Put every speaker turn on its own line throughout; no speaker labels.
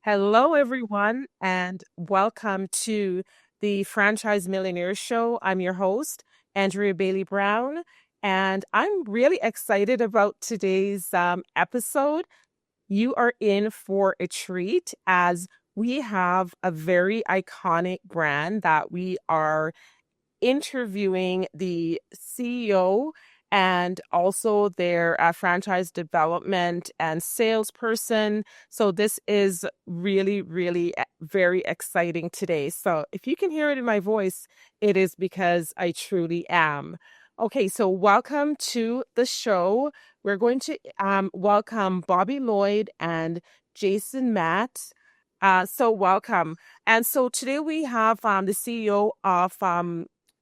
Hello, everyone, and welcome to the Franchise Millionaire Show. I'm your host, Andrea Bailey Brown, and I'm really excited about today's episode. You are in for a treat as we have a very iconic brand that we are interviewing the CEO and also their franchise development and salesperson. So this is really very exciting today. So if you can hear it in my voice, it is because I truly am. Okay, so welcome to the show. We're going to welcome Bobby Lloyd and Jason Matt. So welcome. And so today we have the CEO of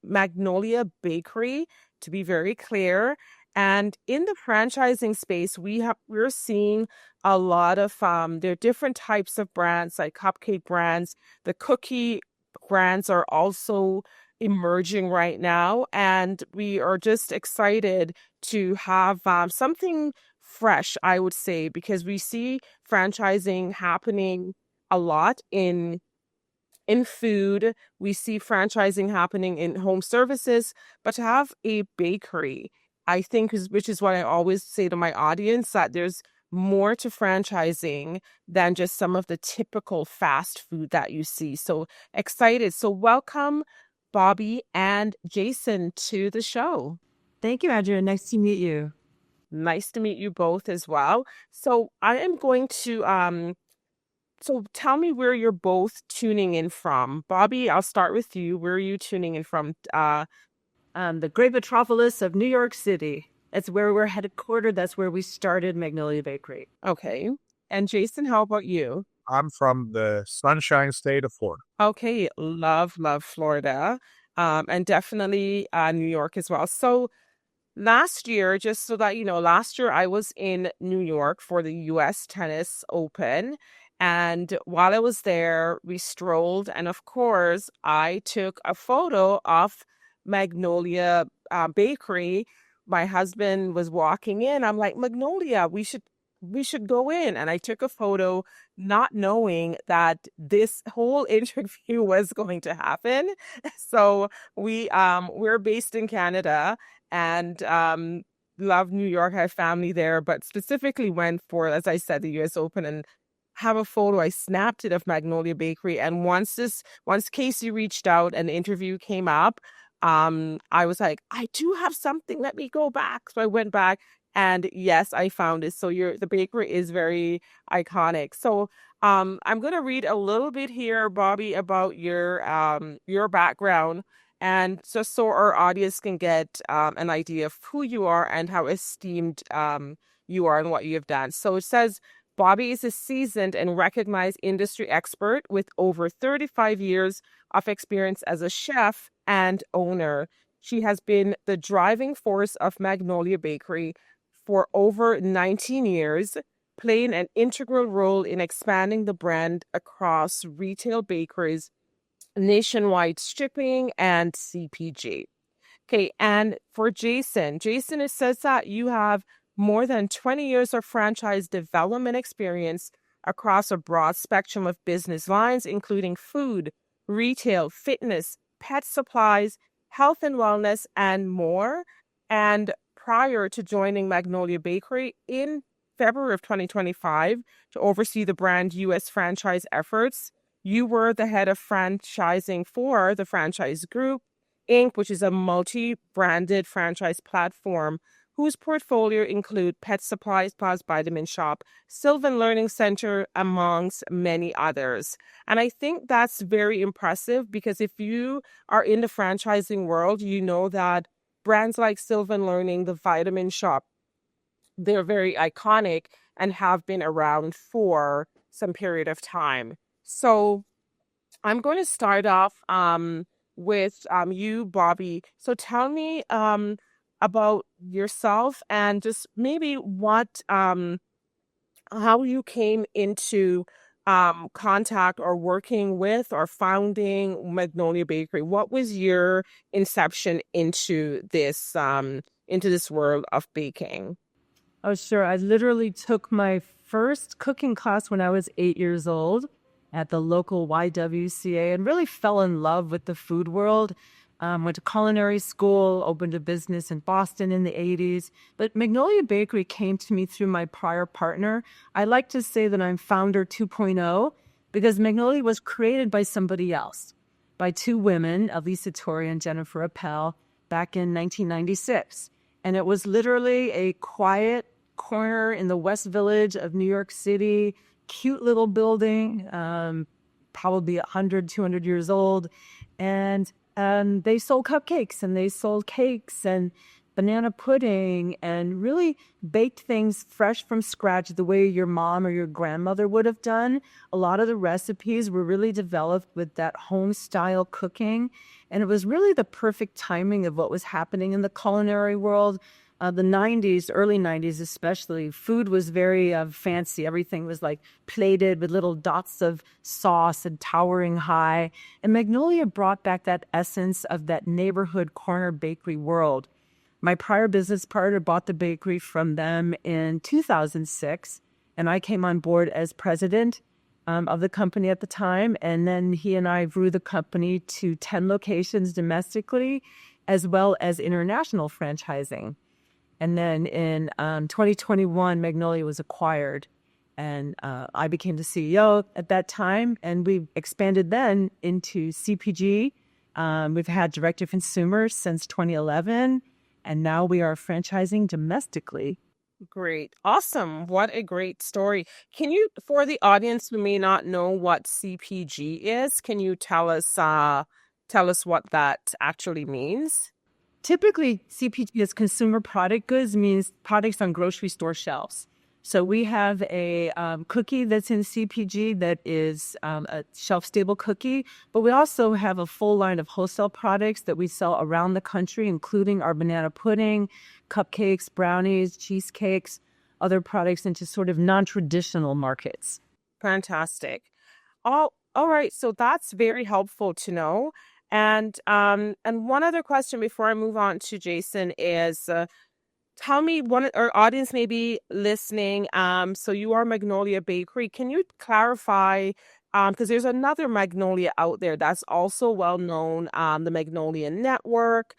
Magnolia Bakery, to be very clear. And in the franchising space, we're seeing a lot of there are different types of brands, like cupcake brands. The cookie brands are also emerging right now, and we are just excited to have something fresh, I would say, because we see franchising happening a lot in food. We see franchising happening in home services, but to have a bakery, I think which is what I always say to my audience, that there's more to franchising than just some of the typical fast food that you see. So excited. So welcome Bobby and Jason to the show.
Thank you, Andrea. Nice to meet you.
Nice to meet you both as well. So I am going to so tell me where you're both tuning in from. Bobby, I'll start with you. Where are you tuning in from?
The great metropolis of New York City. That's where we're headquartered. That's where we started Magnolia Bakery.
Okay. And Jason, how about you?
I'm from the Sunshine State of Florida.
Okay, love Florida. And definitely New York as well. So last year, just so that you know, last year I was in New York for the US Tennis Open. And while I was there, we strolled. And of course, I took a photo of Magnolia Bakery. My husband was walking in. I'm like, Magnolia, we should go in. And I took a photo, not knowing that this whole interview was going to happen. So we're based in Canada and love New York. I have family there, but specifically went for, as I said, the US Open and have a photo. I snapped it of Magnolia Bakery. And once Casey reached out and the interview came up, I was like, I do have something. Let me go back. So I went back and yes, I found it. So the bakery is very iconic. So I'm gonna read a little bit here, Bobby, about your background, and just so our audience can get an idea of who you are and how esteemed you are and what you have done. So it says Bobby is a seasoned and recognized industry expert with over 35 years of experience as a chef and owner. She has been the driving force of Magnolia Bakery for over 19 years, playing an integral role in expanding the brand across retail bakeries, nationwide shipping, and CPG. Okay, and for Jason, it says that you have more than 20 years of franchise development experience across a broad spectrum of business lines, including food, retail, fitness, pet supplies, health and wellness, and more. And prior to joining Magnolia Bakery in February of 2025 to oversee the brand US franchise efforts, you were the head of franchising for the Franchise Group Inc., which is a multi-branded franchise platform whose portfolio include Pet Supplies Plus Vitamin Shop, Sylvan Learning Center, amongst many others. And I think that's very impressive because if you are in the franchising world, you know that brands like Sylvan Learning, the Vitamin Shop, they're very iconic and have been around for some period of time. So I'm going to start off with you, Bobby. So tell me about yourself and just maybe how you came into contact or working with or founding Magnolia Bakery. What was your inception into this world of baking?
Oh, sure. I literally took my first cooking class when I was 8 years old at the local YWCA and really fell in love with the food world. Went to culinary school, opened a business in Boston in the 80s. But Magnolia Bakery came to me through my prior partner. I like to say that I'm founder 2.0 because Magnolia was created by somebody else, by two women, Elisa Torrey and Jennifer Appel, back in 1996. And it was literally a quiet corner in the West Village of New York City, cute little building, probably 100, 200 years old. And they sold cupcakes and they sold cakes and banana pudding and really baked things fresh from scratch the way your mom or your grandmother would have done. A lot of the recipes were really developed with that home style cooking. And it was really the perfect timing of what was happening in the culinary world. The 90s, early 90s especially, food was very fancy. Everything was like plated with little dots of sauce and towering high. And Magnolia brought back that essence of that neighborhood corner bakery world. My prior business partner bought the bakery from them in 2006, and I came on board as president of the company at the time. And then he and I grew the company to 10 locations domestically, as well as international franchising. And then in 2021, Magnolia was acquired, and I became the CEO at that time. And we expanded then into CPG. We've had direct-to-consumer since 2011, and now we are franchising domestically.
Great. Awesome. What a great story. Can you, for the audience who may not know what CPG is, can you tell us what that actually means?
Typically, CPG is consumer product goods, means products on grocery store shelves. So we have a cookie that's in CPG that is a shelf-stable cookie, but we also have a full line of wholesale products that we sell around the country, including our banana pudding, cupcakes, brownies, cheesecakes, other products into sort of non-traditional markets.
Fantastic. All right. So that's very helpful to know. And one other question before I move on to Jason is, tell me, our audience may be listening. So you are Magnolia Bakery. Can you clarify? Because there's another Magnolia out there that's also well known, the Magnolia Network,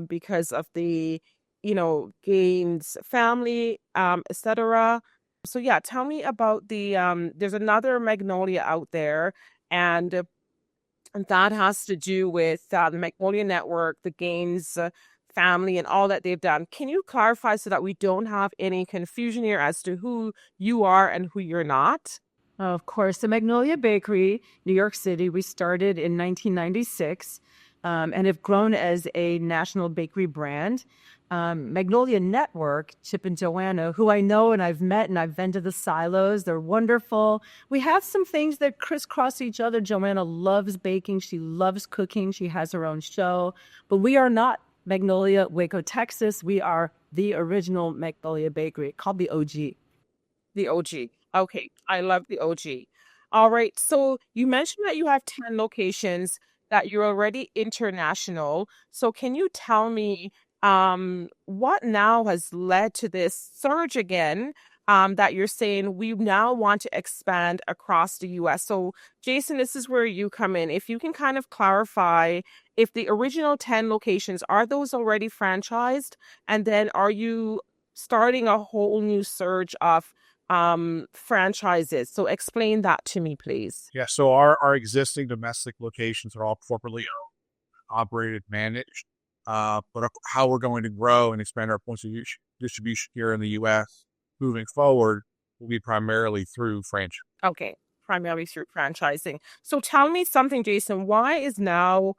because of the, Gaines family, etc. So yeah, tell me about there's another Magnolia out there, and that has to do with the Magnolia Network, the Gaines family, and all that they've done. Can you clarify so that we don't have any confusion here as to who you are and who you're not?
Of course, the Magnolia Bakery, New York City, we started in 1996 and have grown as a national bakery brand. Magnolia Network, Chip and Joanna, who I know and I've met and I've been to the silos. They're wonderful. We have some things that crisscross each other. Joanna loves baking. She loves cooking. She has her own show. But we are not Magnolia, Waco, Texas. We are the original Magnolia Bakery, called the OG.
The OG. Okay, I love the OG. All right, so you mentioned that you have 10 locations, that you're already international. So can you tell me what now has led to this surge again, that you're saying we now want to expand across the US? So Jason, this is where you come in. If you can kind of clarify, if the original 10 locations, are those already franchised? And then are you starting a whole new surge of franchises? So explain that to me, please.
Yeah, so our existing domestic locations are all corporately owned, operated, managed. But how we're going to grow and expand our points of distribution here in the U.S. moving forward will be primarily through franchise.
Okay, primarily through franchising. So tell me something, Jason. Why is now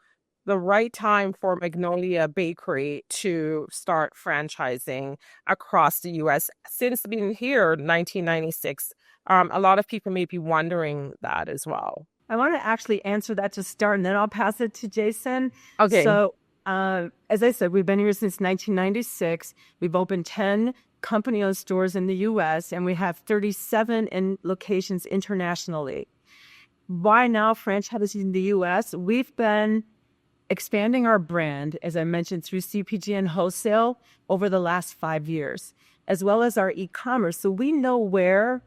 the right time for Magnolia Bakery to start franchising across the U.S. since being here in 1996? A lot of people may be wondering that as well.
I want to actually answer that to start, and then I'll pass it to Jason.
Okay.
So, as I said, we've been here since 1996. We've opened 10 company-owned stores in the U.S., and we have 37 locations internationally. Why now franchising in the U.S.? We've been expanding our brand, as I mentioned, through CPG and wholesale over the last 5 years, as well as our e-commerce. So we know where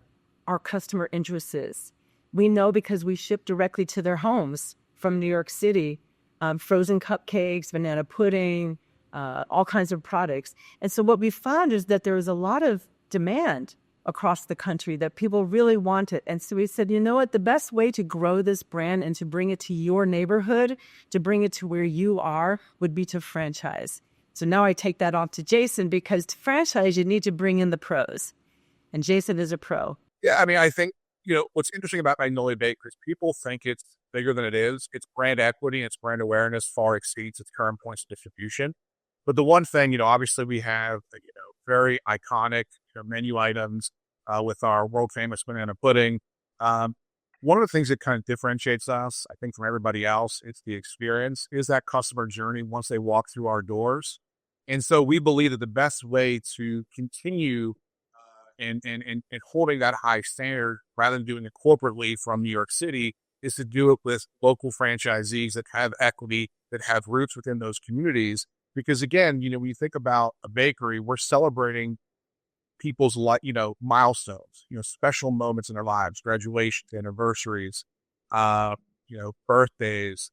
our customer interest is. We know because we ship directly to their homes from New York City, frozen cupcakes, banana pudding, all kinds of products. And so what we found is that there was a lot of demand across the country that people really wanted. And so we said, you know what, the best way to grow this brand and to bring it to your neighborhood, to bring it to where you are, would be to franchise. So now I take that off to Jason, because to franchise, you need to bring in the pros. And Jason is a pro.
Yeah, I mean, I think, what's interesting about Magnolia Bakery is people think it's bigger than it is. Its brand equity and its brand awareness far exceeds its current points of distribution. But the one thing, obviously we have, very iconic menu items with our world famous banana pudding. One of the things that kind of differentiates us, I think, from everybody else, it's the experience, is that customer journey once they walk through our doors. And so we believe that the best way to continue and holding that high standard rather than doing it corporately from New York City is to do it with local franchisees that have equity, that have roots within those communities. Because again, when you think about a bakery, we're celebrating people's milestones, special moments in their lives, graduations, anniversaries, birthdays,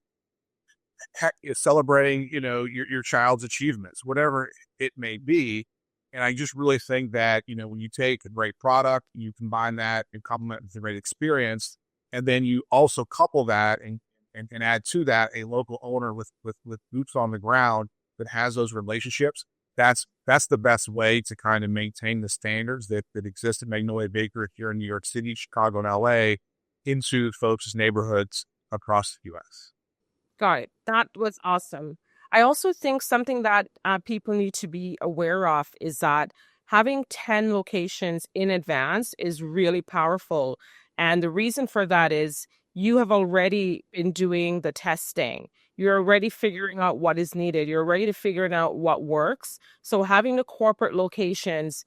celebrating, your child's achievements, whatever it may be. And I just really think that, when you take a great product, you combine that and complement with a great experience, and then you also couple that and add to that a local owner with boots on the ground that has those relationships. That's the best way to kind of maintain the standards that exist in Magnolia Bakery here in New York City, Chicago, and LA into folks' neighborhoods across the U.S.
Got it. That was awesome. I also think something that people need to be aware of is that having 10 locations in advance is really powerful. And the reason for that is you have already been doing the testing. You're already figuring out what is needed. You're ready to figuring out what works. So having the corporate locations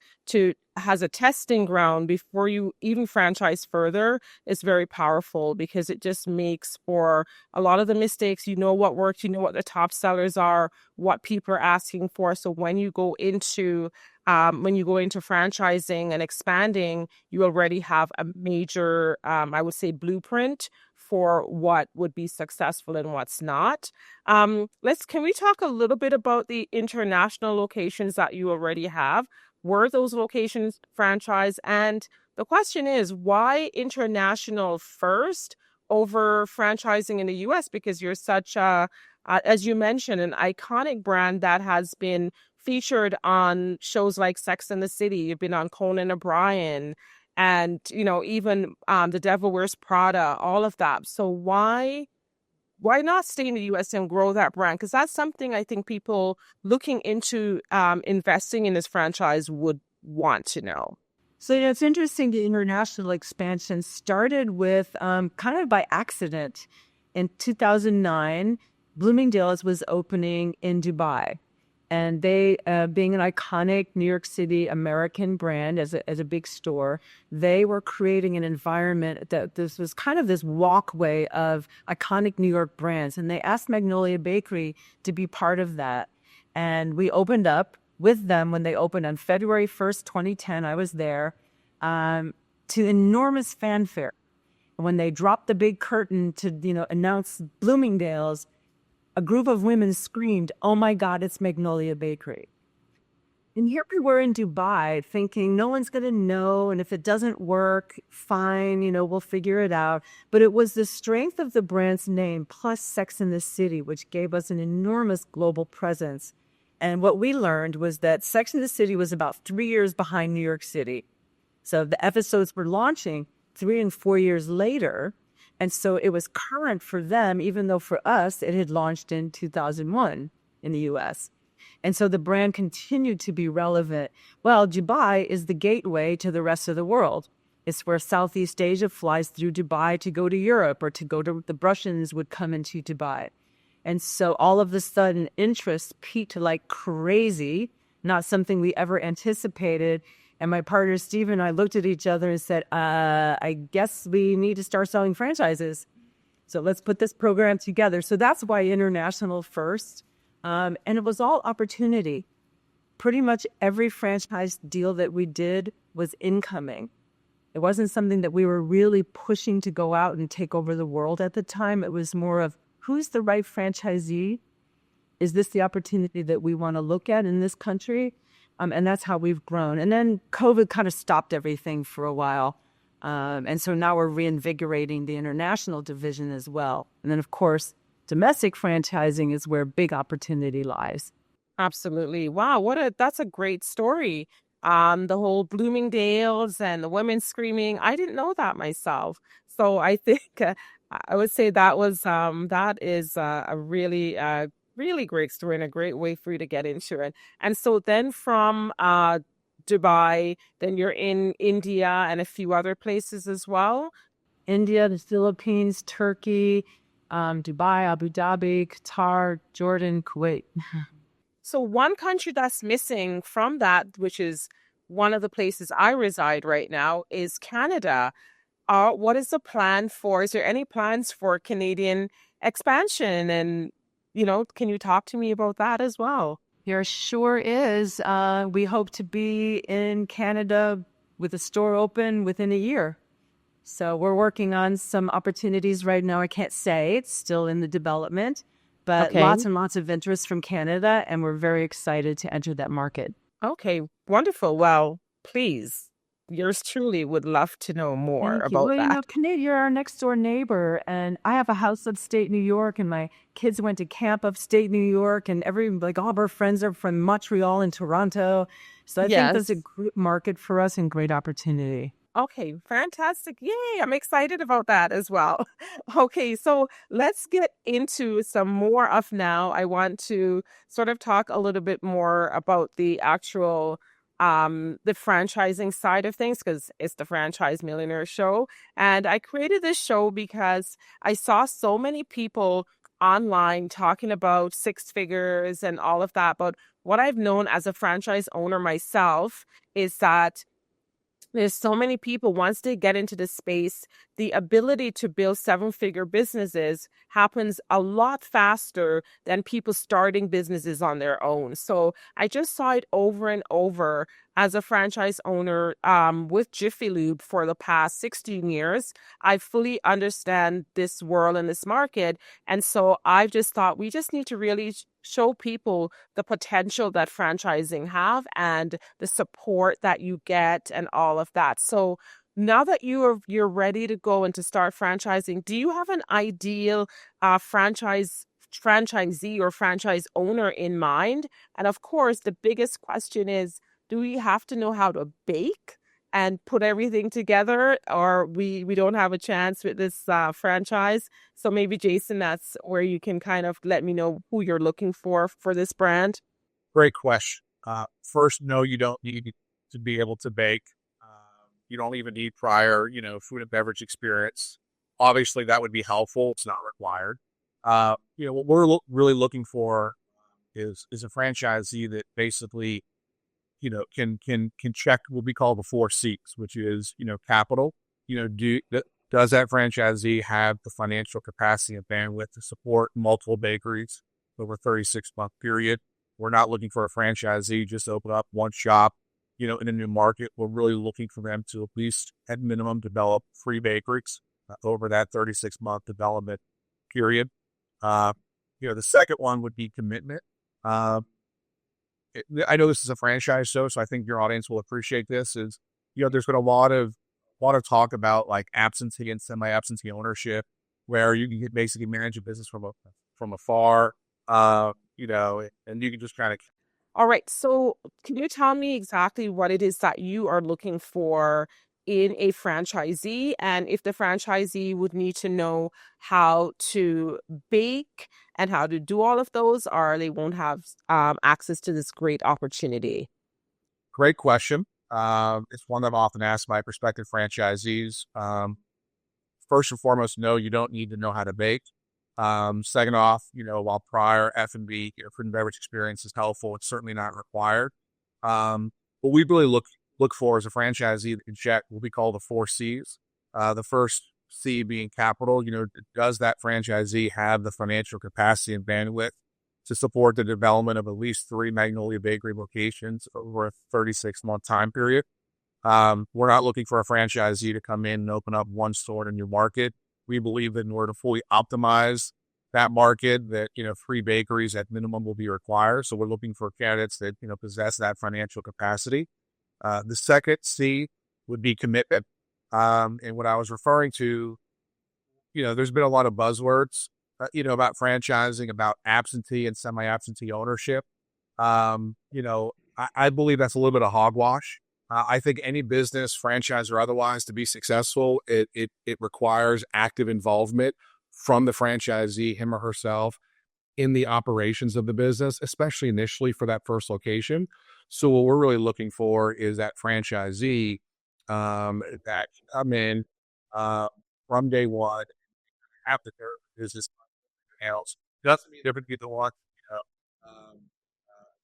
has a testing ground before you even franchise further is very powerful, because it just makes for a lot of the mistakes. You know what works, you know what the top sellers are, what people are asking for. So when you go into franchising and expanding, you already have a major, I would say, blueprint for what would be successful and what's not. Can we talk a little bit about the international locations that you already have? Were those locations franchised? And the question is, why international first over franchising in the US? Because you're such as you mentioned, an iconic brand that has been featured on shows like Sex and the City. You've been on Conan O'Brien, and even The Devil Wears Prada, all of that. So why not stay in the US and grow that brand? Because that's something I think people looking into investing in this franchise would want to know.
So it's interesting. The international expansion started with kind of by accident. In 2009, Bloomingdale's was opening in Dubai. And they, being an iconic New York City American brand as a big store, they were creating an environment that this was kind of this walkway of iconic New York brands. And they asked Magnolia Bakery to be part of that. And we opened up with them when they opened on February 1st, 2010. I was there, to enormous fanfare. When they dropped the big curtain to, announce Bloomingdale's, a group of women screamed, "Oh my God, it's Magnolia Bakery." And here we were in Dubai thinking no one's going to know. And if it doesn't work, fine, we'll figure it out. But it was the strength of the brand's name plus Sex and the City, which gave us an enormous global presence. And what we learned was that Sex and the City was about 3 years behind New York City. So the episodes were launching 3 and 4 years later. And so it was current for them, even though for us, it had launched in 2001 in the US. And so the brand continued to be relevant. Well, Dubai is the gateway to the rest of the world. It's where Southeast Asia flies through Dubai to go to Europe, or to go to the Russians would come into Dubai. And so all of a sudden, interest peaked like crazy, not something we ever anticipated. And my partner, Steve, and I looked at each other and said, I guess we need to start selling franchises. So let's put this program together. So that's why international first. And it was all opportunity. Pretty much every franchise deal that we did was incoming. It wasn't something that we were really pushing to go out and take over the world at the time. It was more of who's the right franchisee? Is this the opportunity that we want to look at in this country? And that's how we've grown. And then COVID kind of stopped everything for a while. And so now we're reinvigorating the international division as well. And then, of course, domestic franchising is where big opportunity lies.
Absolutely. Wow, that's a great story. The whole Bloomingdale's and the women screaming. I didn't know that myself. So I think I would say that is a really great story and a great way for you to get into it. And so then from Dubai, then you're in India and a few other places as well.
India, the Philippines, Turkey, Dubai, Abu Dhabi, Qatar, Jordan, Kuwait.
So one country that's missing from that, which is one of the places I reside right now, is Canada. What is the plan for? Is there any plans for Canadian expansion? And, can you talk to me about that as well?
There sure is. We hope to be in Canada with a store open within a year. So we're working on some opportunities right now. I can't say, it's still in the development, but
Okay.
lots and lots of interest from Canada, and we're very excited to enter that market.
Okay, wonderful. Well, please, yours truly would love to know more
Thank you.
about
Well,
that.
Canada, you're our next door neighbor, and I have a house upstate New York, and my kids went to camp upstate New York, and all of our friends are from Montreal and Toronto. So I think there's a
Yes.
great market for us and great opportunity.
Okay, fantastic. Yay, I'm excited about that as well. Okay, so let's get into some more of now. I want to sort of talk a little bit more about the actual the franchising side of things because it's the Franchise Millionaire Show. And I created this show because I saw so many people online talking about six figures and all of that. But what I've known as a franchise owner myself is that there's so many people, once they get into the space, the ability to build seven-figure businesses happens a lot faster than people starting businesses on their own. So I just saw it over and over as a franchise owner with Jiffy Lube for the past 16 years. I fully understand this world and this market. And so I've just thought we just need to really show people the potential that franchising have and the support that you get and all of that. So now that you're ready to go and to start franchising, do you have an ideal franchisee or franchise owner in mind? And of course, the biggest question is, do we have to know how to bake and put everything together, or we don't have a chance with this franchise? So maybe Jason, that's where you can kind of let me know who you're looking for this brand.
Great question. First, no, you don't need to be able to bake. You don't even need prior, food and beverage experience. Obviously, that would be helpful. It's not required. What we're really looking for is a franchisee that basically, can check what we call the 4 C's, which is, capital. Does that franchisee have the financial capacity and bandwidth to support multiple bakeries over a 36-month period? We're not looking for a franchisee just to open up one shop, in a new market. We're really looking for them to at least, at minimum, develop 3 bakeries over that 36-month development period. The second one would be commitment. I know this is a franchise show, so I think your audience will appreciate this. There's been a lot of talk about like absentee and semi-absentee ownership, where you can basically manage a business from afar, and you can just kind of.
All right. So can you tell me exactly what it is that you are looking for in a franchisee, and if the franchisee would need to know how to bake and how to do all of those, or they won't have access to this great opportunity?
Great question. It's one that I'm often asked by prospective franchisees. First and foremost, no, you don't need to know how to bake. Second off, while prior F&B, food and beverage experience is helpful, it's certainly not required. What we really look for as a franchisee that can check what we call the 4 C's. The first C being capital. Does that franchisee have the financial capacity and bandwidth to support the development of at least 3 Magnolia Bakery locations over a 36-month time period? We're not looking for a franchisee to come in and open up one store in your market. We believe that in order to fully optimize that market, that, 3 bakeries at minimum will be required. So we're looking for candidates that, possess that financial capacity. The second C would be commitment. And what I was referring to, there's been a lot of buzzwords, about franchising, about absentee and semi-absentee ownership. I believe that's a little bit of hogwash. I think any business, franchise or otherwise, to be successful, it requires active involvement from the franchisee, him or herself, in the operations of the business, especially initially for that first location. So what we're really looking for is that franchisee that can come in from day one, have the business else. Doesn't mean they're going to be the one,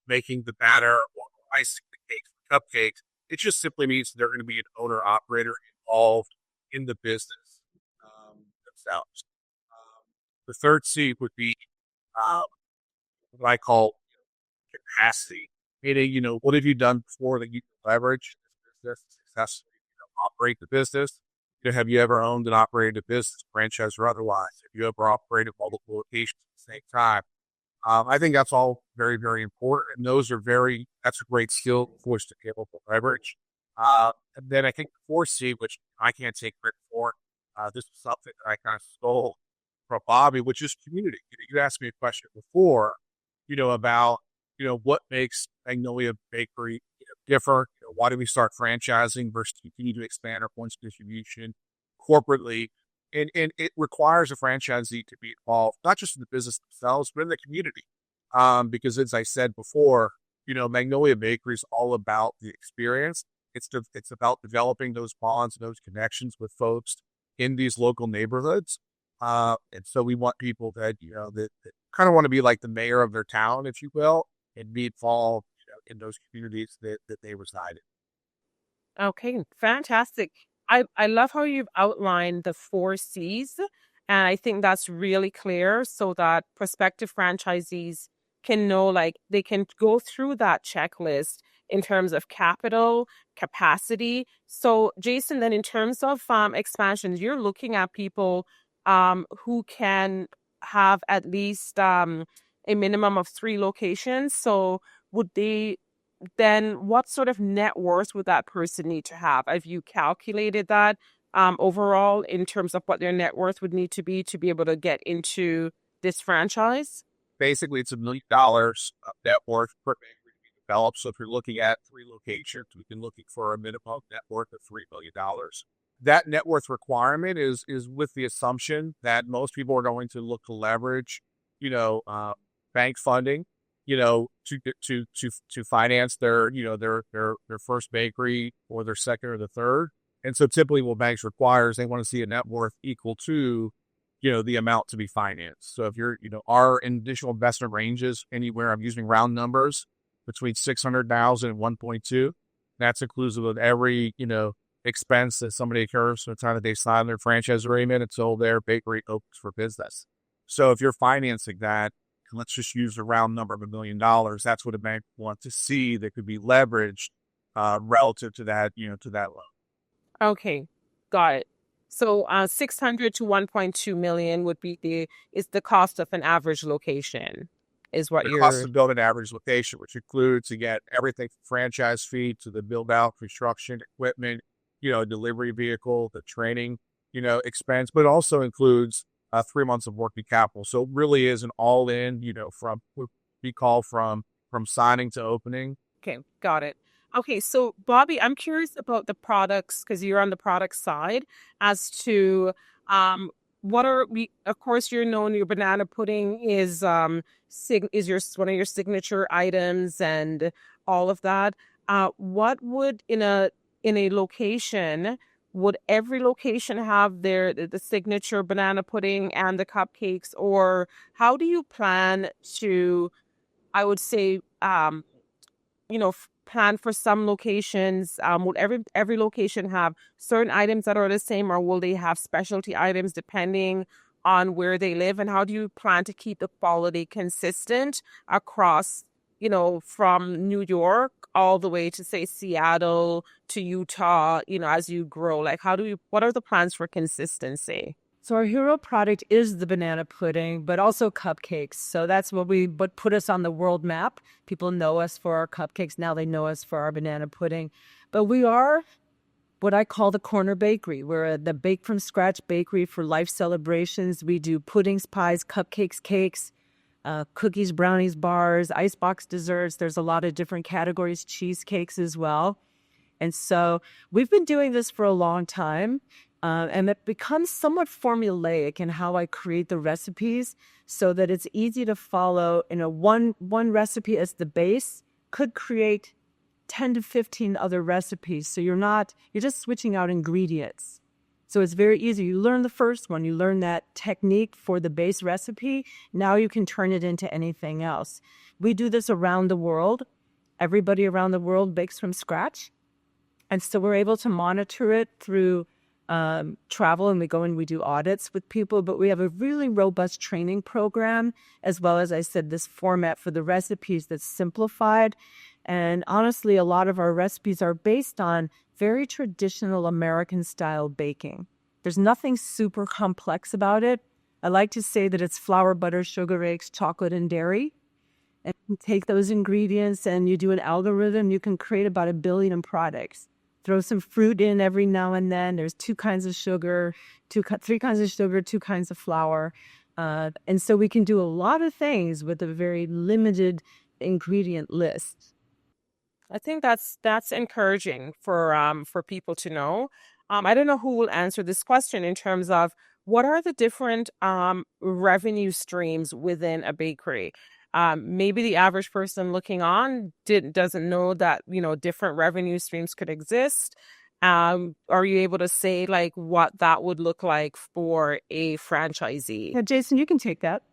making the batter or icing the cakes, cupcakes. It just simply means they're going to be an owner operator involved in the business themselves. The third C would be uh, what I call capacity, meaning, what have you done before that you can leverage this business successfully, operate the business? Have you ever owned and operated a business, franchise or otherwise? Have you ever operated multiple locations at the same time? I think that's all very, very important. And that's a great skill for us to be able to leverage. And then I think the fourth C, which I can't take credit for, this was something that I kind of stole from Bobby, which is community. You asked me a question before, about, what makes Magnolia Bakery different. Why do we start franchising versus continue to expand our points of distribution corporately? And it requires a franchisee to be involved, not just in the business themselves, but in the community. Because as I said before, Magnolia Bakery is all about the experience. It's about developing those bonds and those connections with folks in these local neighborhoods. And so we want people that, that kind of want to be like the mayor of their town, if you will, and be involved, in those communities that they reside in.
Okay, fantastic. I love how you've outlined the 4 C's, and I think that's really clear so that prospective franchisees can know, like, they can go through that checklist in terms of capital, capacity. So, Jason, then in terms of expansions, you're looking at people who can have at least a minimum of 3 locations. So, would they then what sort of net worth would that person need to have? Have you calculated that overall in terms of what their net worth would need to be able to get into this franchise?
Basically, it's $1 million of net worth per bakery to be developed. So if you're looking at 3 locations, we can looking for a minimum net worth of $3 million. That net worth requirement is with the assumption that most people are going to look to leverage, bank funding, to finance their, their first bakery or their second or the third. And so typically what banks require is they want to see a net worth equal to, the amount to be financed. So if you're, our initial investment ranges anywhere, I'm using round numbers, between 600,000 and 1.2. That's inclusive of every, expense that somebody incurs from the time that they sign their franchise agreement until their bakery opens for business. So if you're financing that, and let's just use a round number of $1 million, that's what a bank wants to see that could be leveraged relative to that, to that loan.
Okay, got it. So 600 to 1.2 million would be the cost of an average location, is what
The cost
you're.
to build an average location, which includes, again, everything from franchise fee to the build out, construction, equipment, delivery vehicle, the training, expense, but also includes 3 months of working capital. So it really is an all in, from what we call from signing to opening.
Okay, got it. Okay, so Bobby, I'm curious about the products because you're on the product side as to what are we of course you're known your banana pudding is is your one of your signature items and all of that. What would in a location would every location have the signature banana pudding and the cupcakes, or how do you plan to, I would say, plan for some locations? Will every location have certain items that are the same, or will they have specialty items depending on where they live? And how do you plan to keep the quality consistent across from New York all the way to say Seattle to Utah, as you grow? Like, what are the plans for consistency?
So our hero product is the banana pudding, but also cupcakes. So that's what put us on the world map. People know us for our cupcakes. Now they know us for our banana pudding. But we are what I call the corner bakery. We're the bake from scratch bakery for life celebrations. We do puddings, pies, cupcakes, cakes, cookies, brownies, bars, icebox desserts. There's a lot of different categories, cheesecakes as well. And so we've been doing this for a long time. And it becomes somewhat formulaic in how I create the recipes so that it's easy to follow. One recipe as the base could create 10 to 15 other recipes. So you're just switching out ingredients. So it's very easy. You learn the first one, you learn that technique for the base recipe. Now you can turn it into anything else. We do this around the world. Everybody around the world bakes from scratch. And so we're able to monitor it through travel, and we go and we do audits with people, but we have a really robust training program, as well as I said, this format for the recipes that's simplified. And honestly, a lot of our recipes are based on very traditional American style baking. There's nothing super complex about it. I like to say that it's flour, butter, sugar, eggs, chocolate, and dairy. And you take those ingredients and you do an algorithm, you can create about 1 billion products. Throw some fruit in every now and then. There's 3 kinds of sugar, 2 kinds of flour. And so we can do a lot of things with a very limited ingredient list.
I think that's encouraging for people to know. I don't know who will answer this question in terms of what are the different revenue streams within a bakery. Maybe the average person looking on doesn't know that different revenue streams could exist. Are you able to say like what that would look like for a franchisee?
Yeah, Jason, you can take that.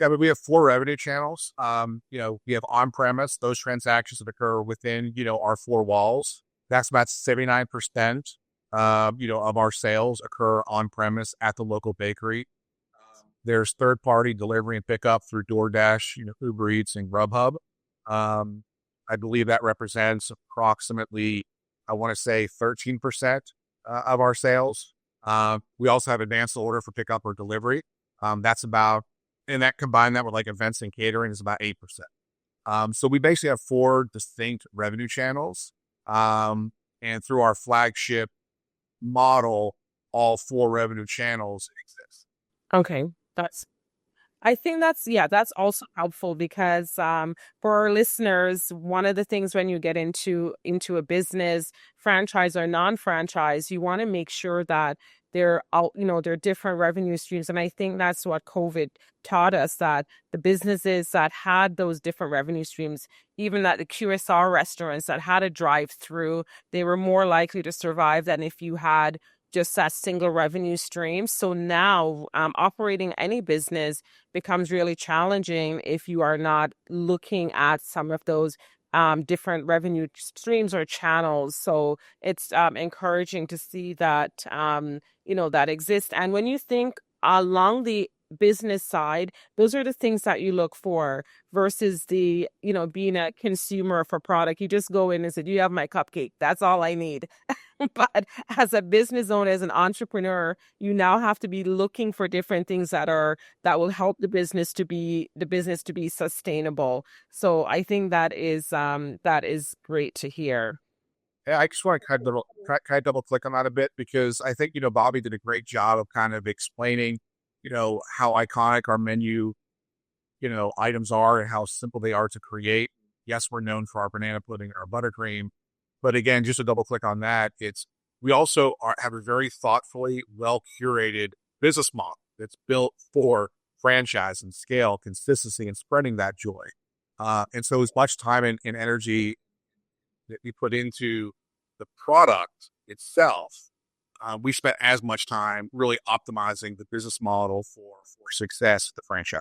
Yeah, but we have 4 revenue channels. We have on-premise, those transactions that occur within, our 4 walls. That's about 79%, of our sales occur on-premise at the local bakery. There's third-party delivery and pickup through DoorDash, Uber Eats and Grubhub. I believe that represents approximately, I want to say 13% of our sales. We also have advanced order for pickup or delivery. And that combine that with like events and catering is about 8%. So we basically have 4 distinct revenue channels. And through our flagship model, all 4 revenue channels exist.
Okay, I think that's also helpful because for our listeners, one of the things when you get into a business, franchise or non-franchise, you want to make sure that there are different revenue streams. And I think that's what COVID taught us, that the businesses that had those different revenue streams, even at the QSR restaurants that had a drive-through, they were more likely to survive than if you had just that single revenue stream. So now operating any business becomes really challenging if you are not looking at some of those different revenue streams or channels. So it's encouraging to see that, that exists. And when you think along the business side, those are the things that you look for versus being a consumer of a product. You just go in and say, "Do you have my cupcake?" That's all I need. But as a business owner, as an entrepreneur, you now have to be looking for different things that will help the business to be sustainable. So I think that is great to hear.
Yeah, I just want to kind of double click on that a bit because I think, Bobby did a great job of kind of explaining, how iconic our menu, items are and how simple they are to create. Yes, we're known for our banana pudding or our buttercream. But again, just to double click on that, we also have a very thoughtfully well curated business model that's built for franchise and scale, consistency, and spreading that joy. And so as much time and energy that we put into the product itself, we spent as much time really optimizing the business model for success at the franchise.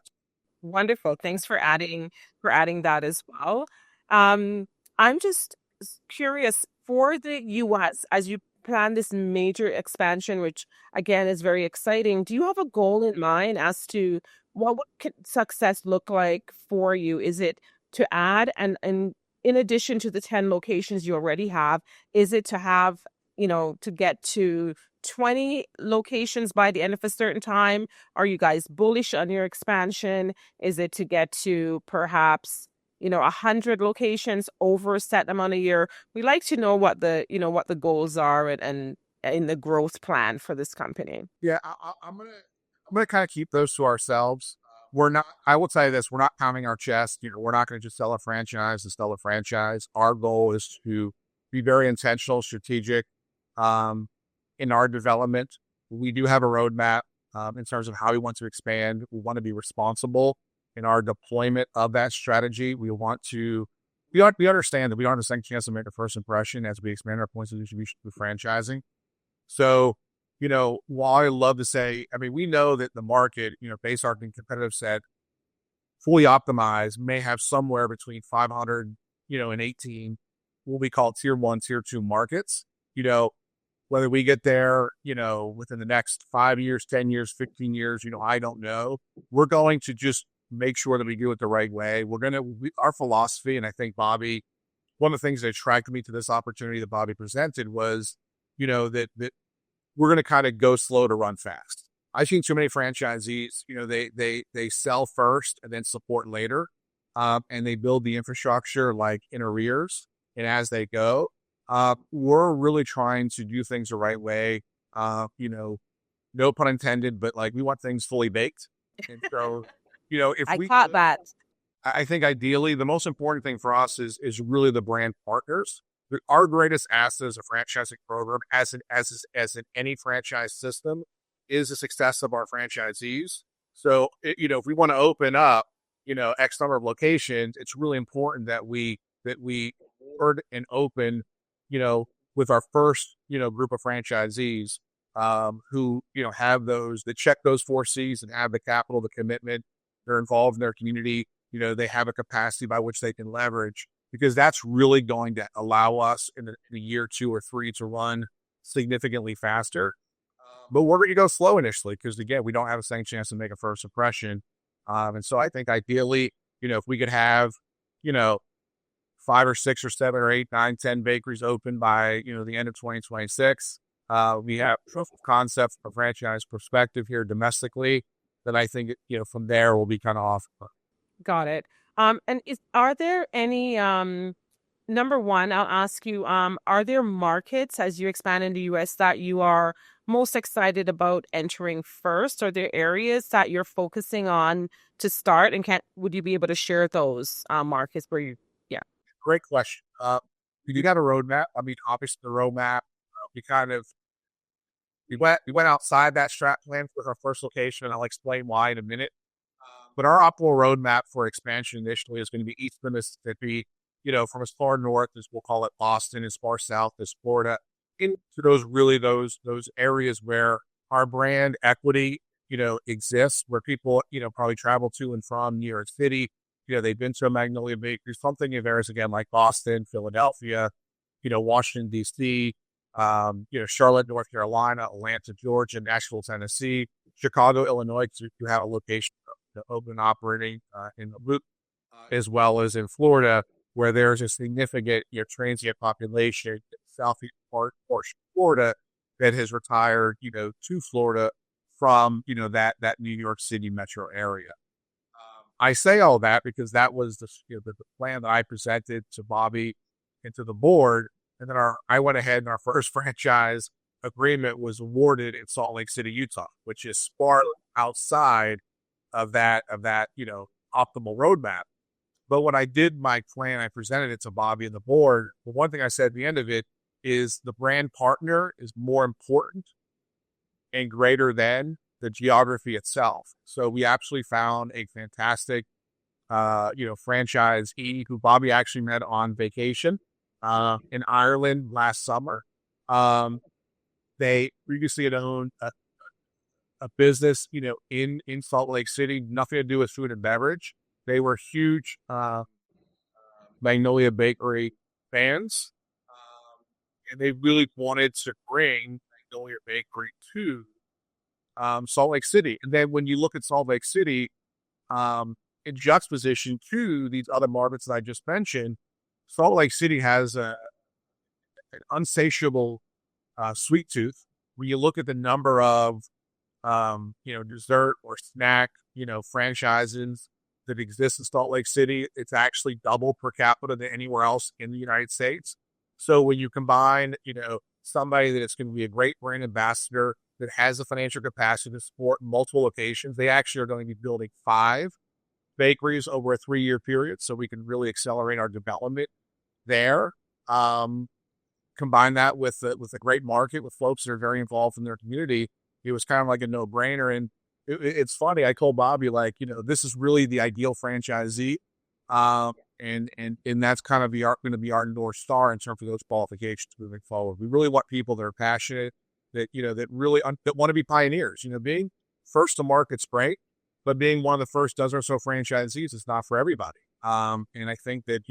Wonderful. Thanks for adding that as well. I'm just curious for the US as you plan this major expansion, which again is very exciting. Do you have a goal in mind as to what would success look like for you? Is it to add? And in addition to the 10 locations you already have, is it to have, to get to 20 locations by the end of a certain time? Are you guys bullish on your expansion? Is it to get to perhaps, 100 locations over a set amount a year? We like to know what the goals are and in the growth plan for this company.
Yeah, I'm gonna kind of keep those to ourselves. We're not. I will tell you this: we're not pounding our chest. We're not going to just sell a franchise to sell a franchise. Our goal is to be very intentional, strategic, um, in our development. We do have a roadmap in terms of how we want to expand. We want to be responsible in our deployment of that strategy. We want to. We understand that we don't have a second chance to make a first impression as we expand our points of distribution through franchising. So, while I love to say, I mean, we know that the market, based on the competitive set, fully optimized may have somewhere between 500, and 18, what we call tier one, tier two markets. You know, whether we get there, within the next 5 years, 10 years, 15 years, I don't know. We're going to just make sure that we do it the right way. Our philosophy, and I think Bobby, one of the things that attracted me to this opportunity that Bobby presented was, that we're going to kind of go slow to run fast. I've seen too many franchisees, they sell first and then support later. And they build the infrastructure like in arrears and as they go. We're really trying to do things the right way. No pun intended, but like we want things fully baked. And so, if
I
we
caught
could,
that.
I think ideally the most important thing for us is really the brand partners. Our greatest asset as a franchising program, as in any franchise system, is the success of our franchisees. So, if we want to open up, X number of locations, it's really important that we earn and open, with our first, group of franchisees, who, have those that check those 4 C's and have the capital, the commitment, they're involved in their community, they have a capacity by which they can leverage, because that's really going to allow us in a year, 2 or 3 to run significantly faster. But we're going to go slow initially because, again, we don't have a second chance to make a first impression. And so I think ideally, if we could have, you know, 5 or 6 or 7 or 8, 9, 10 bakeries open by, the end of 2026, we have proof of concept from a franchise perspective here domestically. Then I think, from there we'll be kind of off.
Got it. And are there any number one, I'll ask you, are there markets as you expand in the US that you are most excited about entering first? Are there areas that you're focusing on to start? And would you be able to share those markets where yeah.
Great question. You got a roadmap. I mean, obviously the roadmap, we kind of, we went outside that strat plan with our first location, and I'll explain why in a minute. But our optimal roadmap for expansion initially is going to be east of the Mississippi, from as far north as we'll call it Boston, as far south as Florida, into those areas where our brand equity, exists, where people, probably travel to and from New York City. They've been to a Magnolia bakery, something of areas again like Boston, Philadelphia, Washington, D.C., Charlotte, North Carolina, Atlanta, Georgia, Nashville, Tennessee, Chicago, Illinois, because you have a location open and operating in the loop, as well as in Florida, where there's a significant transient population, southeast portion of Florida, that has retired, to Florida from, that New York City metro area. I say all that because that was the plan that I presented to Bobby and to the board. And then I went ahead and our first franchise agreement was awarded in Salt Lake City, Utah, which is far outside of that, optimal roadmap. But when I did my plan, I presented it to Bobby and the board. The one thing I said at the end of it is the brand partner is more important and greater than the geography itself. So we absolutely found a fantastic, franchisee who Bobby actually met on vacation in Ireland last summer. They previously had owned a business, in Salt Lake City, nothing to do with food and beverage. They were huge Magnolia Bakery fans, and they really wanted to bring Magnolia Bakery to Salt Lake City. And then when you look at Salt Lake City, in juxtaposition to these other markets that I just mentioned, Salt Lake City has an unsatiable sweet tooth. When you look at the number of dessert or snack, franchises that exist in Salt Lake City, it's actually double per capita than anywhere else in the United States. So when you combine, somebody that is going to be a great brand ambassador that has the financial capacity to support multiple locations, they actually are going to be building 5 bakeries over a 3-year period. So we can really accelerate our development there. Combine that with a great market with folks that are very involved in their community. It was kind of like a no-brainer. And it's funny. I told Bobby, this is really the ideal franchisee. And that's kind of going to be our North Star in terms of those qualifications moving forward. We really want people that are passionate, that, that really, that want to be pioneers. Being first to market's great, but being one of the first dozen or so franchisees is not for everybody. And I think that,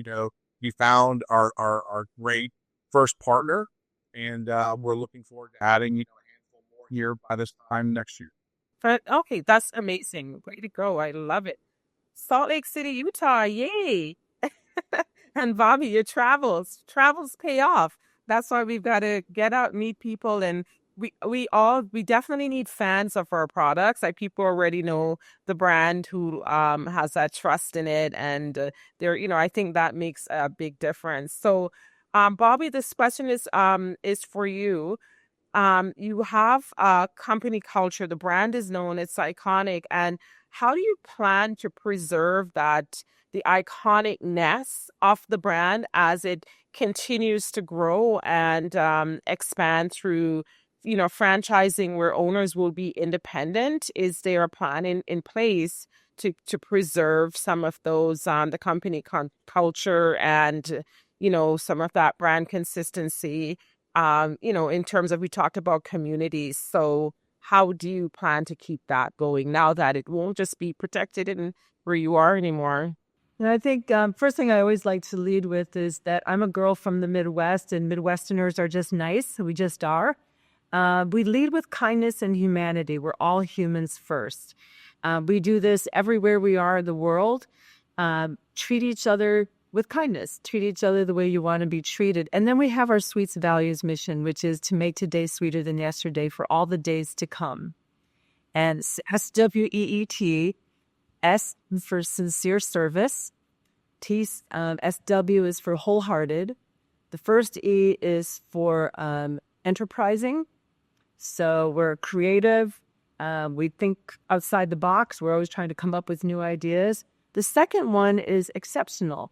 we found our great first partner, and we're looking forward to adding, a handful more here by this time next year.
But okay, that's amazing. Way to go. I love it. Salt Lake City, Utah. Yay. And Bobby, your travels pay off. That's why we've got to get out, meet people, and we definitely need fans of our products. Like people already know the brand who has that trust in it, and they're I think that makes a big difference. So, Bobby, this question is for you. You have a company culture. The brand is known, it's iconic. And how do you plan to preserve the iconicness of the brand as it continues to grow and expand through, franchising where owners will be independent? Is there a plan in place to preserve some of those, the company culture and, some of that brand consistency? In terms of, we talked about communities. So how do you plan to keep that going now that it won't just be protected in where you are anymore?
And I think first thing I always like to lead with is that I'm a girl from the Midwest, and Midwesterners are just nice. We just are. We lead with kindness and humanity. We're all humans first. We do this everywhere we are in the world. Treat each other with kindness. Treat each other the way you want to be treated. And then we have our Sweets Values mission, which is to make today sweeter than yesterday for all the days to come. And SWEET, S for sincere service. SW is for wholehearted. The first E is for enterprising. So we're creative. We think outside the box. We're always trying to come up with new ideas. The second one is exceptional.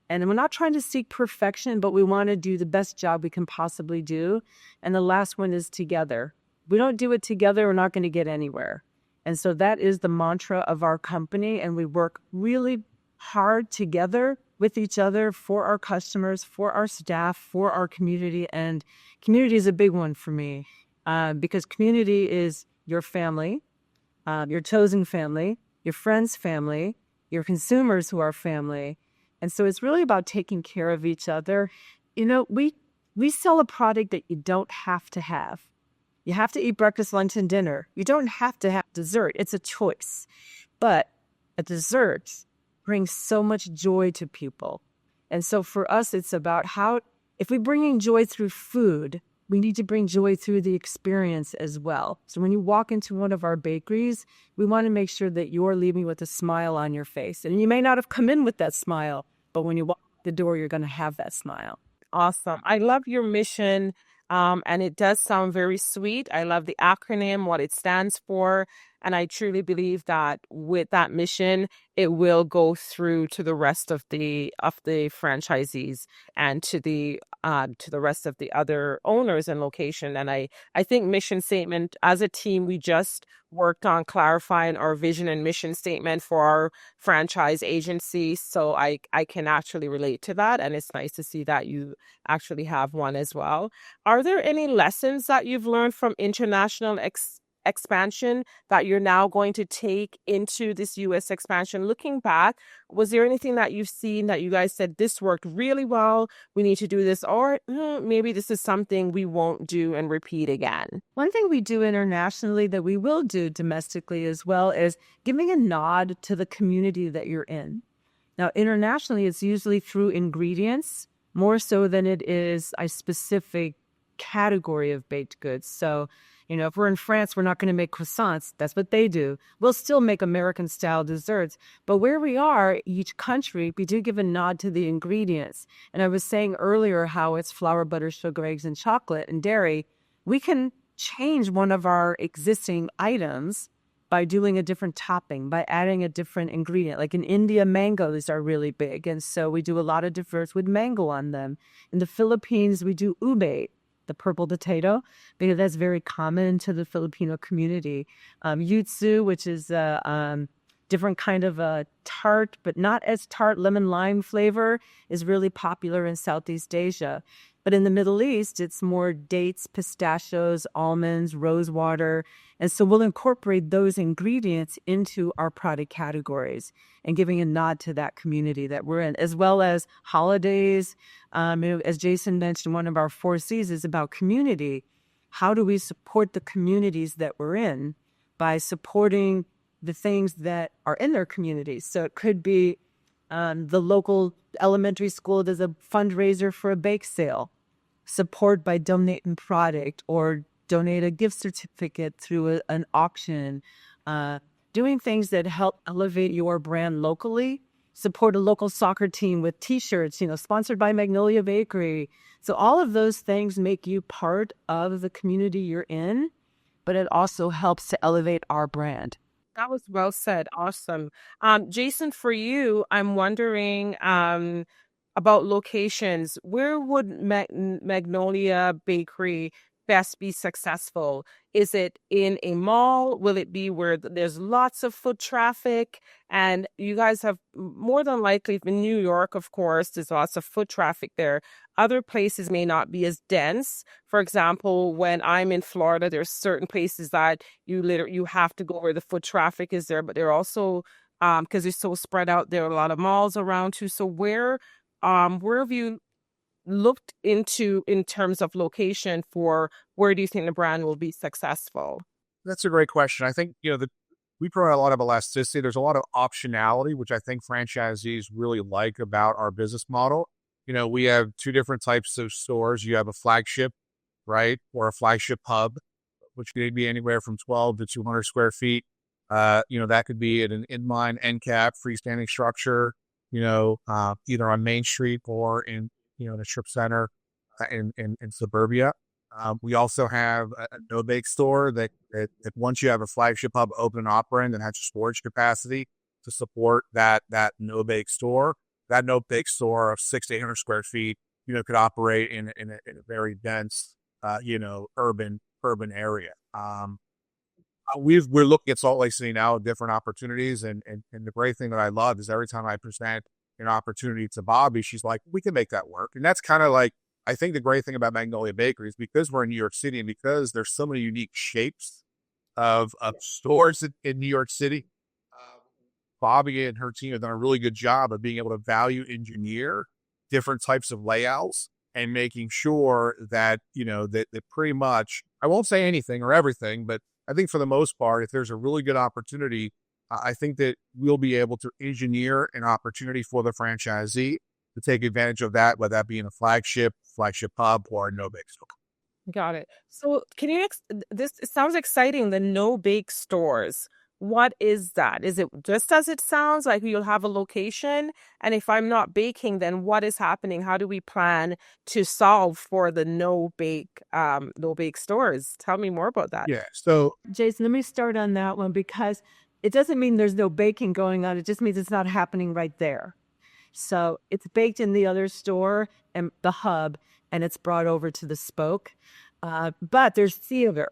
And we're not trying to seek perfection, but we want to do the best job we can possibly do. And the last one is together. We don't do it together, we're not going to get anywhere. And so that is the mantra of our company. And we work really hard together with each other, for our customers, for our staff, for our community. And community is a big one for me because community is your family, your chosen family, your friends' family, your consumers who are family. And so it's really about taking care of each other. We sell a product that you don't have to have. You have to eat breakfast, lunch, and dinner. You don't have to have dessert. It's a choice. But a dessert brings so much joy to people. And so for us, it's about if we're bringing joy through food, we need to bring joy through the experience as well. So when you walk into one of our bakeries, we want to make sure that you're leaving with a smile on your face. And you may not have come in with that smile, but when you walk the door, you're going to have that smile.
Awesome. I love your mission. And it does sound very sweet. I love the acronym, what it stands for. And I truly believe that with that mission, it will go through to the rest of the franchisees and to the rest of the other owners and location. And I think mission statement, as a team, we just worked on clarifying our vision and mission statement for our franchise agency. So I can actually relate to that. And it's nice to see that you actually have one as well. Are there any lessons that you've learned from international expansion that you're now going to take into this US expansion? Looking back, was there anything that you've seen that you guys said this worked really well? We need to do this, or maybe this is something we won't do and repeat again?
One thing we do internationally that we will do domestically as well is giving a nod to the community that you're in. Now, internationally, it's usually through ingredients more so than it is a specific category of baked goods. So, if we're in France, we're not going to make croissants. That's what they do. We'll still make American style desserts. But where we are, each country, we do give a nod to the ingredients. And I was saying earlier how it's flour, butter, sugar, eggs, and chocolate and dairy. We can change one of our existing items by doing a different topping, by adding a different ingredient. Like in India, mangoes are really big. And so we do a lot of desserts with mango on them. In the Philippines, we do ube, the purple potato, because that's very common to the Filipino community. Yutsu, which is a different kind of a tart, but not as tart, lemon lime flavor, is really popular in Southeast Asia. But in the Middle East, it's more dates, pistachios, almonds, rosewater. And so we'll incorporate those ingredients into our product categories and giving a nod to that community that we're in, as well as holidays. As Jason mentioned, one of our 4Cs is about community. How do we support the communities that we're in by supporting the things that are in their communities? So it could be the local elementary school does a fundraiser for a bake sale. Support by donating product or donate a gift certificate through an auction. Doing things that help elevate your brand locally. Support a local soccer team with T-shirts, sponsored by Magnolia Bakery. So all of those things make you part of the community you're in, but it also helps to elevate our brand.
That was well said. Awesome. Jason, for you, I'm wondering about locations. Where would Magnolia Bakery best be successful? Is it in a mall? Will it be where there's lots of foot traffic? And you guys have more than likely in New York, of course, there's lots of foot traffic there. Other places may not be as dense. For example, when I'm in Florida, there's certain places that you have to go where the foot traffic is there, but they're also because it's so spread out, there are a lot of malls around too. So where have you looked into in terms of location for where do you think the brand will be successful?
That's a great question. I think, we provide a lot of elasticity. There's a lot of optionality, which I think franchisees really like about our business model. We have two different types of stores. You have a flagship, right? Or a flagship hub, which could be anywhere from 12 to 200 square feet. That could be at an inline end cap freestanding structure, either on Main Street or in a strip center in suburbia. We also have a no-bake store that once you have a flagship hub open and operating that has storage capacity to support that no-bake store, that no-bake store of 600 to 800 square feet, could operate in a very dense, urban area. We're looking at Salt Lake City now at different opportunities, and the great thing that I love is every time I present an opportunity to Bobby, she's like, we can make that work. And that's kind of like, I think the great thing about Magnolia Bakery is because we're in New York City and because there's so many unique shapes of stores in New York City, Bobby and her team have done a really good job of being able to value engineer different types of layouts and making sure that, that pretty much, I won't say anything or everything, but I think for the most part, if there's a really good opportunity, I think that we'll be able to engineer an opportunity for the franchisee to take advantage of that, whether that be in a flagship hub, or a no-bake store.
Got it. So can you, this it sounds exciting, the no-bake stores. What is that? Is it just as it sounds like you'll have a location? And if I'm not baking, then what is happening? How do we plan to solve for the no-bake stores? Tell me more about that.
Yeah. So
Jason, let me start on that one because it doesn't mean there's no baking going on. It just means it's not happening right there. So it's baked in the other store and the hub, and it's brought over to the spoke. But there's theater.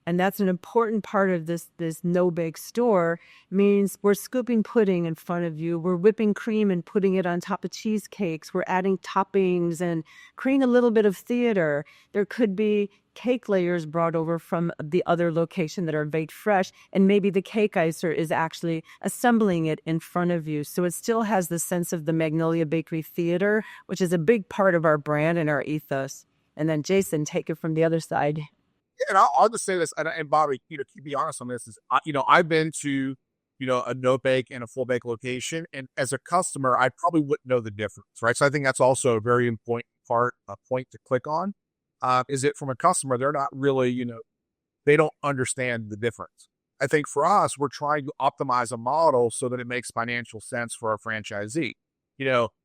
And that's an important part of this no-bake store. Means we're scooping pudding in front of you. We're whipping cream and putting it on top of cheesecakes. We're adding toppings and creating a little bit of theater. There could be cake layers brought over from the other location that are baked fresh, and maybe the cake icer is actually assembling it in front of you. So it still has the sense of the Magnolia Bakery Theater, which is a big part of our brand and our ethos. And then Jason, take it from the other side.
And I'll just say this, and Bobby, keep me honest on this. I've been to, a no bake and a full bake location, and as a customer, I probably wouldn't know the difference, right? So I think that's also a very important point to click on. Is it from a customer? They're not really, they don't understand the difference. I think for us, we're trying to optimize a model so that it makes financial sense for our franchisee.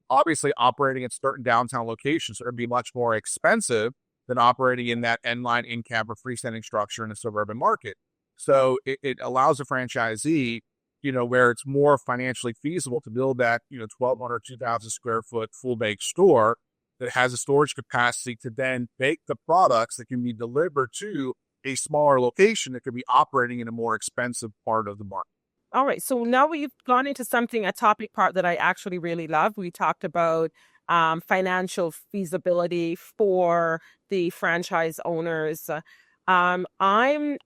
Obviously operating at certain downtown locations are going to be much more expensive than operating in that end-line, in-cab, or freestanding structure in a suburban market. So it allows a franchisee, where it's more financially feasible to build that, 1,200, 2,000 square foot full-bake store that has a storage capacity to then bake the products that can be delivered to a smaller location that could be operating in a more expensive part of the market.
All right. So now we've gone into a topic part that I actually really love. We talked about financial feasibility for the franchise owners. I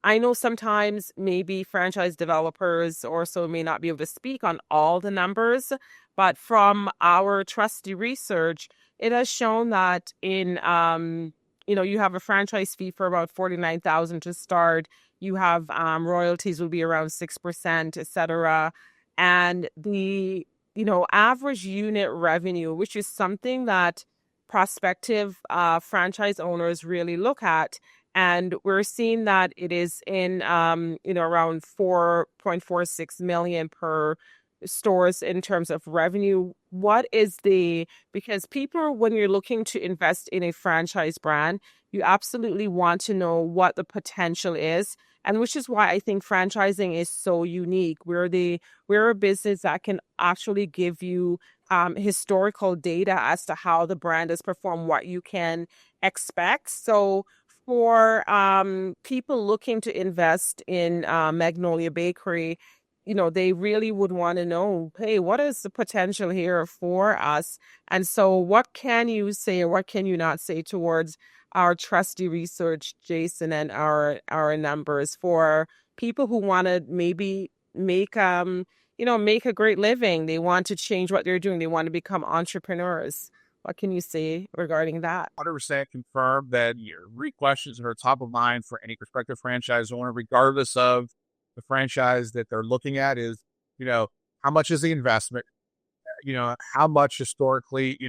know sometimes maybe franchise developers or so may not be able to speak on all the numbers, but from our trusty research, it has shown that you have a franchise fee for about $49,000 to start. You have royalties will be around 6%, etc. And the average unit revenue, which is something that prospective franchise owners really look at. And we're seeing that it is in, around 4.46 million per stores in terms of revenue. Because people, when you're looking to invest in a franchise brand, you absolutely want to know what the potential is. And which is why I think franchising is so unique. We're a business that can actually give you historical data as to how the brand has performed, what you can expect. So for people looking to invest in Magnolia Bakery, they really would want to know, hey, what is the potential here for us? And so what can you say or what can you not say towards our trusty research, Jason, and our numbers for people who want to maybe make a great living? They want to change what they're doing. They want to become entrepreneurs. What can you say regarding that?
100% confirm that your three questions that are top of mind for any prospective franchise owner, regardless of the franchise that they're looking at, is, how much is the investment? How much historically,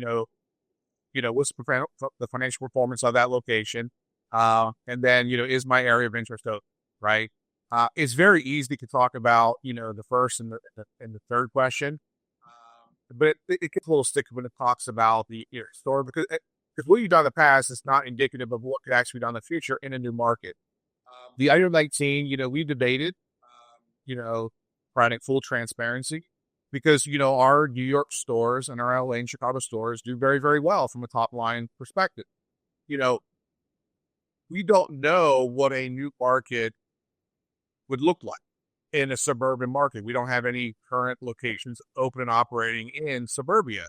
what's the financial performance of that location? And then, is my area of interest open, right? It's very easy to talk about, the first and the third question. But it gets a little sticky when it talks about the store because what you've done in the past is not indicative of what could actually be done in the future in a new market. The item 19, we debated, providing full transparency because, our New York stores and our LA and Chicago stores do very, very well from a top line perspective. We don't know what a new market would look like in a suburban market. We don't have any current locations open and operating in suburbia,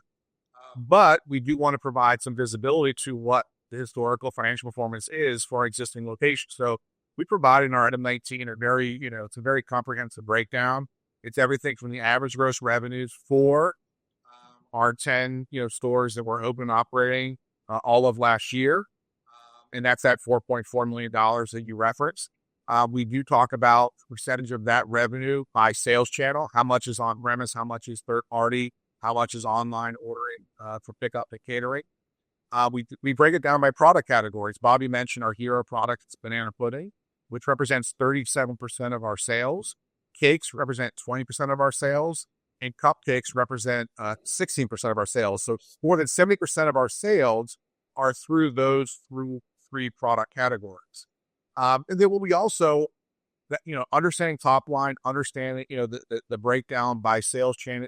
but we do want to provide some visibility to what the historical financial performance is for our existing locations. So we provide in our item 19 it's a very comprehensive breakdown. It's everything from the average gross revenues for our 10, stores that were open and operating all of last year. And that's that $4.4 million that you referenced. We do talk about percentage of that revenue by sales channel. How much is on premise? How much is third party? How much is online ordering for pickup and catering? We break it down by product categories. Bobby mentioned our hero product, it's banana pudding, which represents 37% of our sales. Cakes represent 20% of our sales, and cupcakes represent 16% of our sales. So more than 70% of our sales are through those three product categories. And then we also, understanding top line, understanding, the breakdown by sales channel,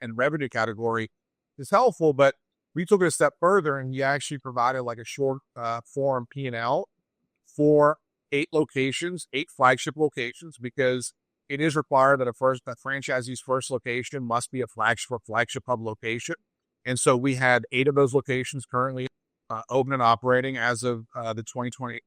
and revenue category is helpful. But we took it a step further and we actually provided like a short form P&L for 8 locations, 8 flagship locations, because it is required that a franchisee's first location must be a flagship hub location. And so we had 8 of those locations currently open and operating as of the 2020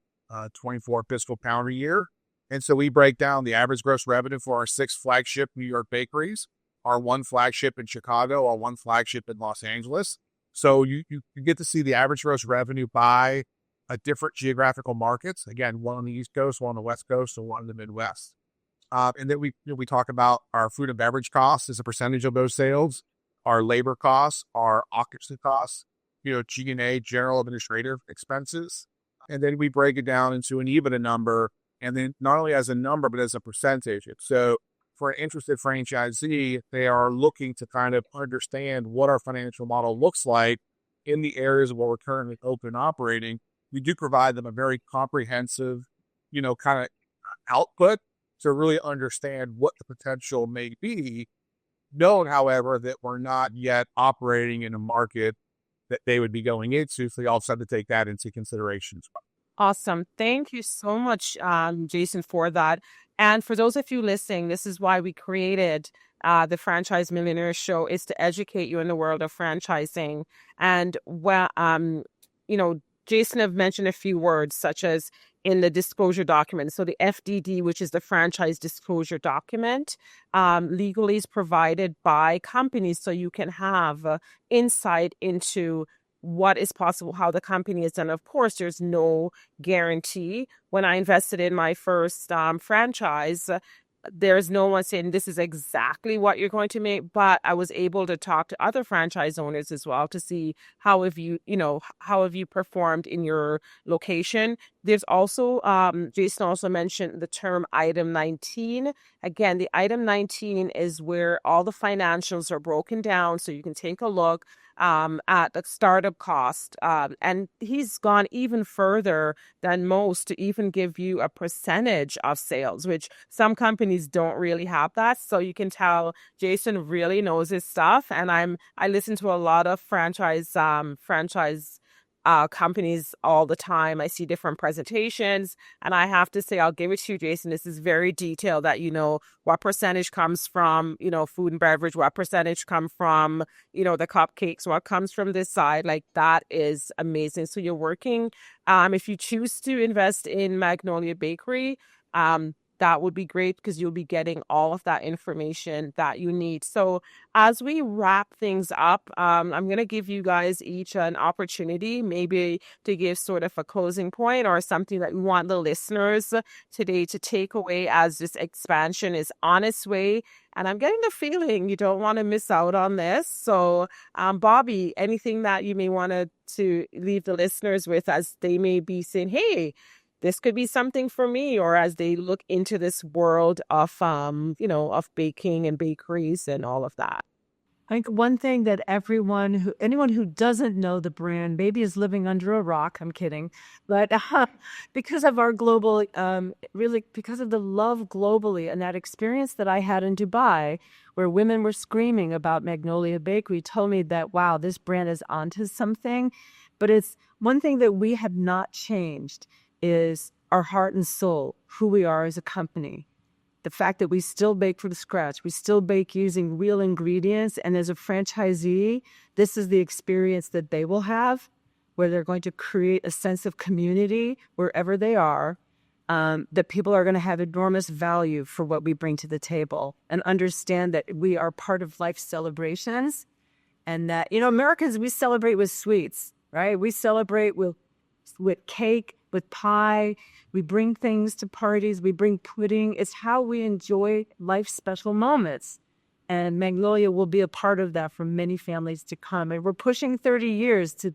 24 fiscal calendar year. And so we break down the average gross revenue for our 6 flagship New York bakeries, our 1 flagship in Chicago, our 1 flagship in Los Angeles. So you get to see the average gross revenue by different geographical markets. Again, one on the East Coast, one on the West Coast, and one in the Midwest. And then we talk about our food and beverage costs as a percentage of those sales, our labor costs, our occupancy costs, G&A, general administrative expenses. And then we break it down into an EBITDA number, and then not only as a number, but as a percentage. So for an interested franchisee, they are looking to kind of understand what our financial model looks like in the areas where we're currently open and operating. We do provide them a very comprehensive, kind of output to really understand what the potential may be, knowing, however, that we're not yet operating in a market that they would be going into. So they also have to take that into consideration as well.
Awesome. Thank you so much, Jason, for that. And for those of you listening, this is why we created the Franchise Millionaire Show, is to educate you in the world of franchising. And Jason have mentioned a few words such as in the disclosure document. So the FDD, which is the franchise disclosure document, legally is provided by companies, so you can have insight into what is possible, how the company is done. Of course, there's no guarantee. When I invested in my first franchise, there's no one saying this is exactly what you're going to make, but I was able to talk to other franchise owners as well to see how have you performed in your location. There's also, Jason also mentioned the term item 19. Again, the item 19 is where all the financials are broken down, so you can take a look at the startup cost. And he's gone even further than most to even give you a percentage of sales, which some companies don't really have that. So you can tell Jason really knows his stuff. And I listen to a lot of franchise companies all the time. I see different presentations, and I have to say, I'll give it to you, Jason. This is very detailed, that what percentage comes from food and beverage, what percentage come from the cupcakes, what comes from this side. Like, that is amazing. So you're working, if you choose to invest in Magnolia Bakery, that would be great, because you'll be getting all of that information that you need. So as we wrap things up, I'm going to give you guys each an opportunity, maybe to give sort of a closing point or something that we want the listeners today to take away as this expansion is on its way. And I'm getting the feeling you don't want to miss out on this. So, Bobby, anything that you may want to leave the listeners with as they may be saying, hey, this could be something for me, or as they look into this world of, of baking and bakeries and all of that.
I think one thing that anyone who doesn't know the brand maybe is living under a rock. I'm kidding. But because of our global, really because of the love globally and that experience that I had in Dubai, where women were screaming about Magnolia Bakery, told me that, wow, this brand is onto something. But it's one thing that we have not changed is our heart and soul, who we are as a company. The fact that we still bake from scratch, we still bake using real ingredients. And as a franchisee, this is the experience that they will have, where they're going to create a sense of community wherever they are, that people are going to have enormous value for what we bring to the table, and understand that we are part of life celebrations. And that, Americans, we celebrate with sweets, right? We celebrate with cake, with pie. We bring things to parties. We bring pudding. It's how we enjoy life's special moments. And Magnolia will be a part of that for many families to come. And we're pushing 30 years to,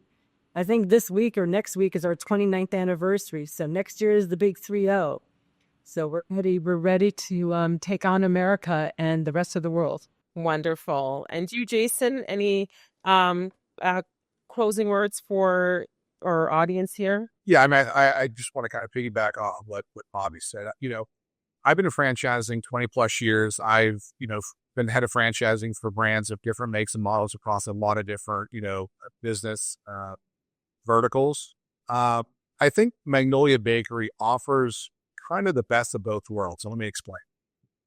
I think this week or next week is our 29th anniversary. So next year is the big 3-0. So we're ready to take on America and the rest of the world.
Wonderful. And you, Jason, any closing words for our audience here?
Yeah, I mean, I just want to kind of piggyback on what Bobby said. I've been in franchising 20 plus years. I've, been head of franchising for brands of different makes and models across a lot of different, business verticals. I think Magnolia Bakery offers kind of the best of both worlds. So let me explain.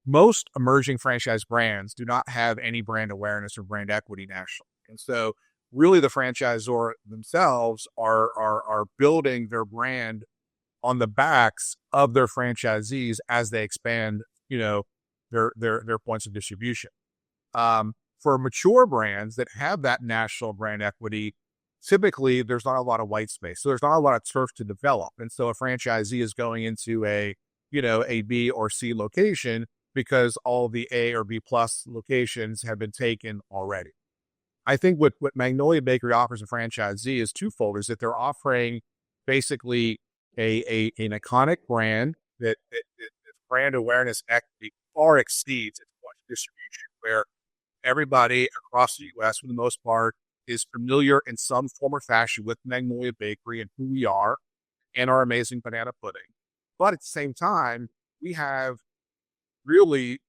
Most emerging franchise brands do not have any brand awareness or brand equity nationally. And so really the franchisor themselves are building their brand on the backs of their franchisees as they expand, their points of distribution. For mature brands that have that national brand equity, typically there's not a lot of white space. So there's not a lot of turf to develop. And so a franchisee is going into a B or C location because all the A or B plus locations have been taken already. I think what Magnolia Bakery offers a franchisee is twofold, is that they're offering basically an iconic brand that brand awareness equity far exceeds its distribution, where everybody across the U.S., for the most part, is familiar in some form or fashion with Magnolia Bakery and who we are and our amazing banana pudding. But at the same time, we have really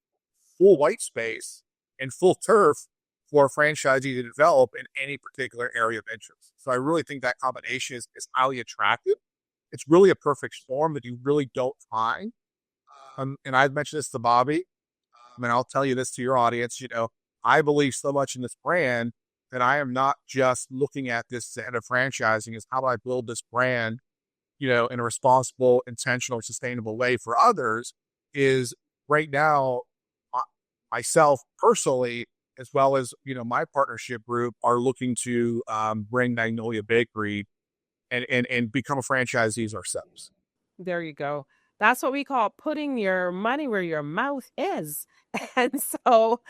full white space and full turf for a franchisee to develop in any particular area of interest. So I really think that combination is highly attractive. It's really a perfect storm that you really don't find. And I've mentioned this to Bobby. I mean, I'll tell you this to your audience, I believe so much in this brand that I am not just looking at this as a head of franchising, is how do I build this brand, in a responsible, intentional, sustainable way for others. Is right now, myself personally, as well as, my partnership group, are looking to bring Magnolia Bakery and become a franchisees ourselves.
There you go. That's what we call putting your money where your mouth is. And so,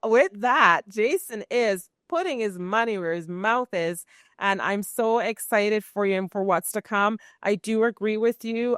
with that, Jason is putting his money where his mouth is. And I'm so excited for you and for what's to come. I do agree with you.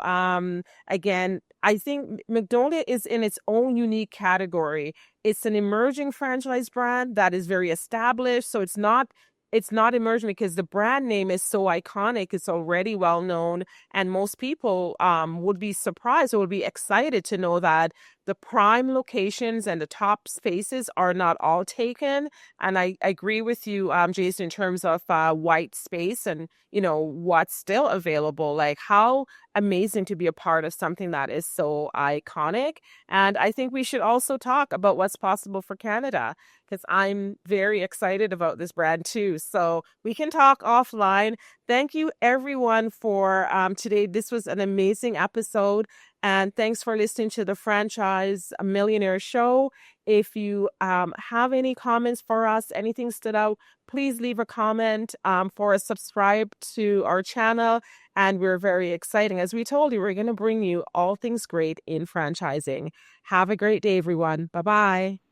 Again, I think Magnolia is in its own unique category. It's an emerging franchise brand that is very established. So it's not emerging because the brand name is so iconic. It's already well known, and most people would be surprised or would be excited to know that the prime locations and the top spaces are not all taken. And I agree with you, Jason, in terms of white space and what's still available. Like, how amazing to be a part of something that is so iconic. And I think we should also talk about what's possible for Canada, because I'm very excited about this brand too. So we can talk offline. Thank you, everyone, for today. This was an amazing episode. And thanks for listening to the Franchise Millionaire Show. If you have any comments for us, anything stood out, please leave a comment for us. Subscribe to our channel. And we're very exciting. As we told you, we're going to bring you all things great in franchising. Have a great day, everyone. Bye-bye.